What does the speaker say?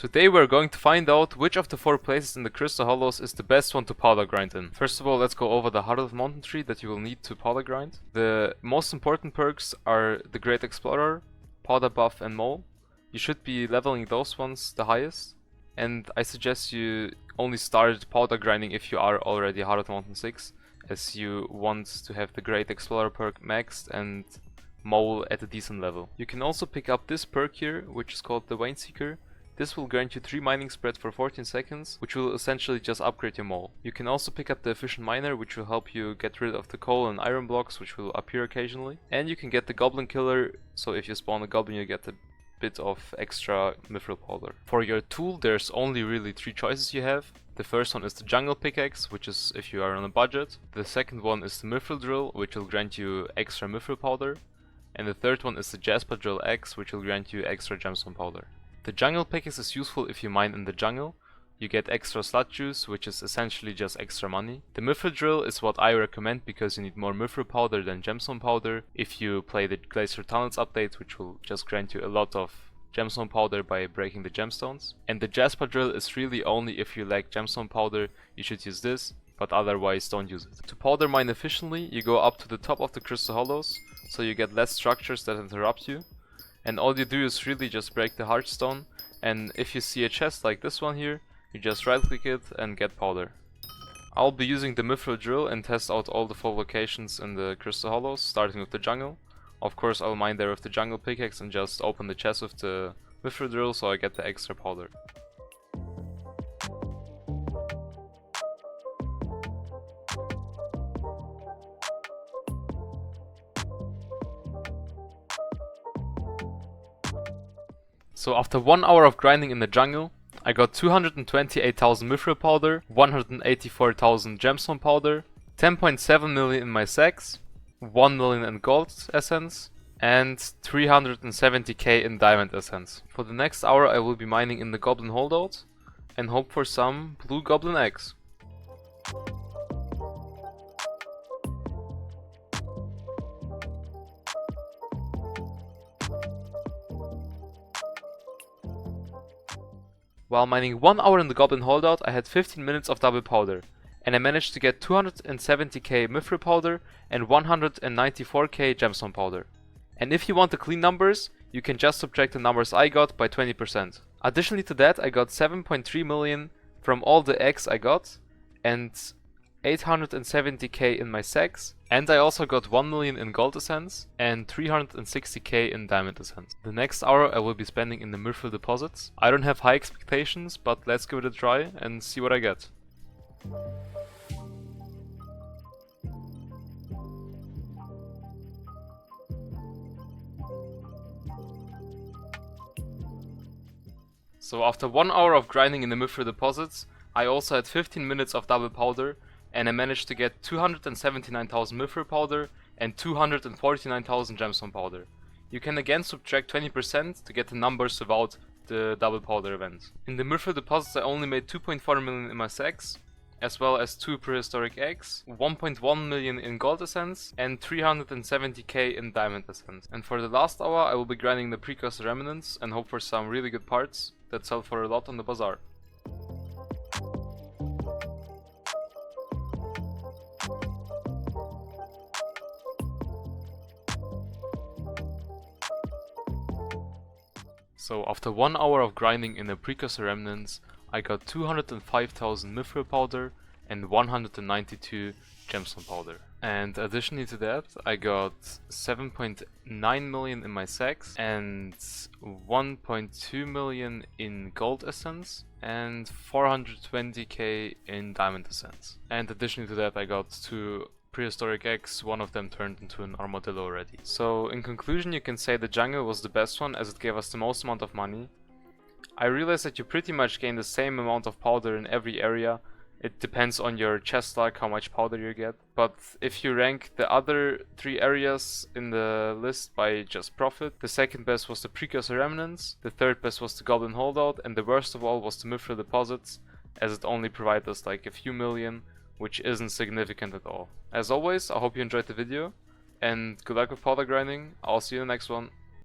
Today we're going to find out which of the 4 places in the Crystal Hollows is the best one to powder grind in. First of all, let's go over the Heart of Mountain Tree that you will need to powder grind. The most important perks are the Great Explorer, Powder Buff and Mole. You should be leveling those ones the highest. And I suggest you only start powder grinding if you are already Heart of Mountain 6, as you want to have the Great Explorer perk maxed and Mole at a decent level. You can also pick up this perk here, which is called the Vein Seeker. This will grant you 3 mining spread for 14 seconds, which will essentially just upgrade your mole. You can also pick up the Efficient Miner, which will help you get rid of the coal and iron blocks, which will appear occasionally. And you can get the Goblin Killer, so if you spawn a goblin you get a bit of extra mithril powder. For your tool there's only really 3 choices you have. The first one is the Jungle Pickaxe, which is if you are on a budget. The second one is the Mithril Drill, which will grant you extra mithril powder. And the third one is the Jasper Drill X, which will grant you extra gemstone powder. The Jungle Pickaxe is useful if you mine in the jungle. You get extra slot juice, which is essentially just extra money. The Mithril Drill is what I recommend because you need more mithril powder than gemstone powder if you play the Glacier Tunnels update, which will just grant you a lot of gemstone powder by breaking the gemstones. And the Jasper Drill is really only if you lack gemstone powder, you should use this, but otherwise don't use it. To powder mine efficiently, you go up to the top of the Crystal Hollows, so you get less structures that interrupt you. And all you do is really just break the Heartstone, and if you see a chest like this one here, you just right click it and get powder. I'll be using the Mithril Drill and test out all the 4 locations in the Crystal Hollows, starting with the jungle. Of course I'll mine there with the Jungle Pickaxe and just open the chest with the Mithril Drill so I get the extra powder. So after 1 hour of grinding in the jungle, I got 228,000 mithril powder, 184,000 gemstone powder, 10.7 million in my sacks, 1 million in gold essence, and 370k in diamond essence. For the next hour I will be mining in the goblin holdout and hope for some blue goblin eggs. While mining 1 hour in the Goblin Holdout, I had 15 minutes of double powder, and I managed to get 270k mithril powder and 194k gemstone powder. And if you want the clean numbers, you can just subtract the numbers I got by 20%. Additionally to that, I got 7.3 million from all the eggs I got, and 870k in my sacks, and I also got 1 million in gold essence and 360k in diamond essence. The next hour I will be spending in the mithril deposits. I don't have high expectations, but let's give it a try and see what I get. So after 1 hour of grinding in the mithril deposits, I also had 15 minutes of double powder, and I managed to get 279,000 mithril powder and 249,000 gemstone powder. You can again subtract 20% to get the numbers without the double powder event. In the mithril deposits I only made 2.4 million in my sacks, as well as 2 prehistoric eggs, 1.1 million in gold essence, and 370k in diamond essence. And for the last hour I will be grinding the precursor remnants and hope for some really good parts that sell for a lot on the bazaar. So after 1 hour of grinding in the precursor remnants, I got 205,000 mithril powder and 192 gemstone powder. And additionally to that, I got 7.9 million in my sacks and 1.2 million in gold essence and 420k in diamond essence. And additionally to that, I got 2 prehistoric eggs, one of them turned into an armadillo already. So in conclusion, you can say the jungle was the best one as it gave us the most amount of money. I realized that you pretty much gain the same amount of powder in every area. It depends on your chest luck how much powder you get. But if you rank the other 3 areas in the list by just profit, the second best was the precursor remnants, the third best was the goblin holdout, and the worst of all was the mithril deposits, as it only provided us like a few million, which isn't significant at all. As always, I hope you enjoyed the video, and good luck with powder grinding. I'll see you in the next one.